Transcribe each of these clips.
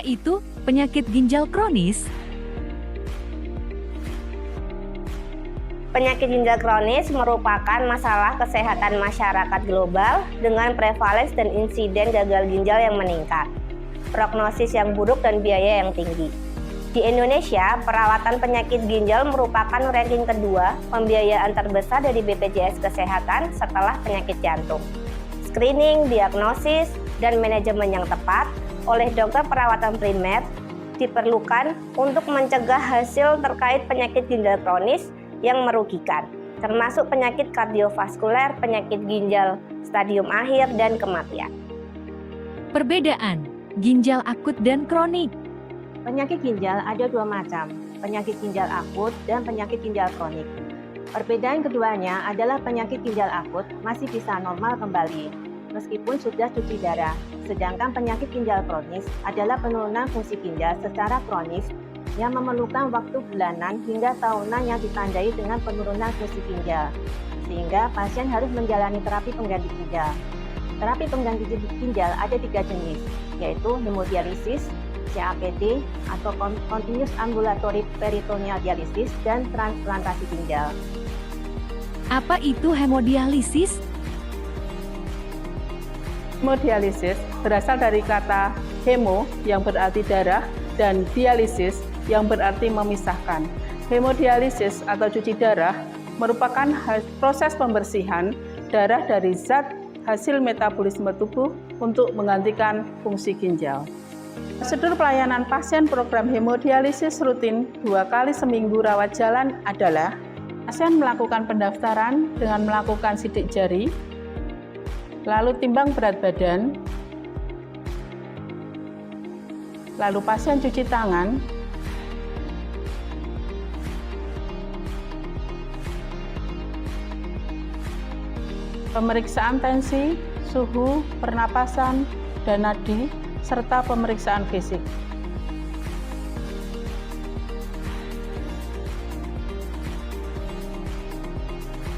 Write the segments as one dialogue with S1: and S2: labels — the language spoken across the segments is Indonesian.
S1: itu penyakit ginjal kronis?
S2: Penyakit ginjal kronis merupakan masalah kesehatan masyarakat global dengan prevalens dan insiden gagal ginjal yang meningkat, prognosis yang buruk dan biaya yang tinggi. Di Indonesia, perawatan penyakit ginjal merupakan ranking kedua pembiayaan terbesar dari BPJS Kesehatan setelah penyakit jantung. Screening, diagnosis, dan manajemen yang tepat oleh dokter perawatan primer diperlukan untuk mencegah hasil terkait penyakit ginjal kronis yang merugikan, termasuk penyakit kardiovaskuler, penyakit ginjal stadium akhir, dan kematian.
S1: Perbedaan ginjal akut dan kronik.
S3: Penyakit ginjal ada dua macam, penyakit ginjal akut dan penyakit ginjal kronik. Perbedaan keduanya adalah penyakit ginjal akut masih bisa normal kembali, meskipun sudah cuci darah. Sedangkan penyakit ginjal kronis adalah penurunan fungsi ginjal secara kronis yang memerlukan waktu bulanan hingga tahunan yang ditandai dengan penurunan fungsi ginjal, sehingga pasien harus menjalani terapi pengganti ginjal. Terapi pengganti ginjal ada 3 jenis, yaitu hemodialisis, CAPD, atau Continuous Ambulatory Peritoneal Dialysis, dan transplantasi ginjal.
S1: Apa itu hemodialisis?
S4: Hemodialisis berasal dari kata hemo yang berarti darah dan dialisis yang berarti memisahkan. Hemodialisis atau cuci darah merupakan proses pembersihan darah dari zat hasil metabolisme tubuh untuk menggantikan fungsi ginjal. Prosedur pelayanan pasien program hemodialisis rutin 2 kali seminggu rawat jalan adalah: pasien melakukan pendaftaran dengan melakukan sidik jari, lalu timbang berat badan, lalu pasien cuci tangan, pemeriksaan tensi, suhu, pernapasan, dan nadi, serta pemeriksaan fisik.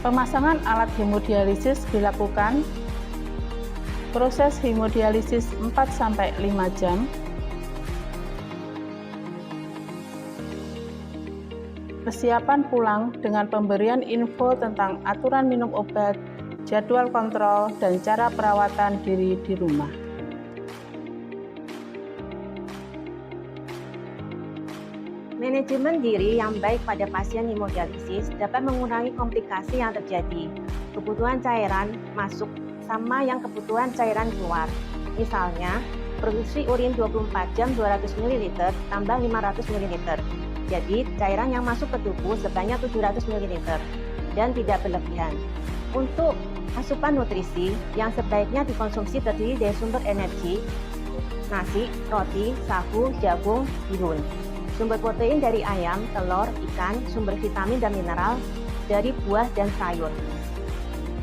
S4: Pemasangan alat hemodialisis dilakukan. Proses hemodialisis 4-5 jam. Persiapan pulang dengan pemberian info tentang aturan minum obat, jadwal kontrol, dan cara perawatan diri di rumah.
S3: Manajemen diri yang baik pada pasien hemodialisis dapat mengurangi komplikasi yang terjadi. Kebutuhan cairan masuk sama yang kebutuhan cairan keluar. Misalnya, produksi urin 24 jam 200 ml tambah 500 ml. Jadi, cairan yang masuk ke tubuh sebanyak 700 ml dan tidak berlebihan. Untuk asupan nutrisi yang sebaiknya dikonsumsi terdiri dari sumber energi, nasi, roti, sagu, jagung, bihun. Sumber protein dari ayam, telur, ikan, sumber vitamin dan mineral dari buah dan sayur.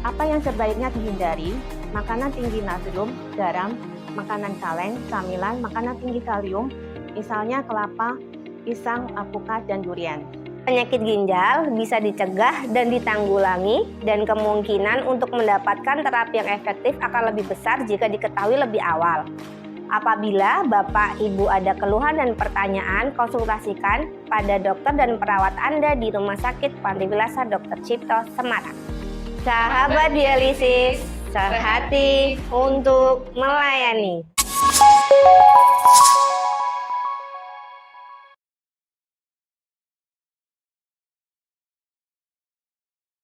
S3: Apa yang sebaiknya dihindari? Makanan tinggi natrium, garam, makanan kaleng, camilan, makanan tinggi kalium, misalnya kelapa, pisang, alpukat, dan durian.
S2: Penyakit ginjal bisa dicegah dan ditanggulangi, dan kemungkinan untuk mendapatkan terapi yang efektif akan lebih besar jika diketahui lebih awal. Apabila Bapak Ibu ada keluhan dan pertanyaan, konsultasikan pada dokter dan perawat Anda di Rumah Sakit Panti Wilasa Dr. Cipto, Semarang. Sahabat dialisis, sehati untuk melayani.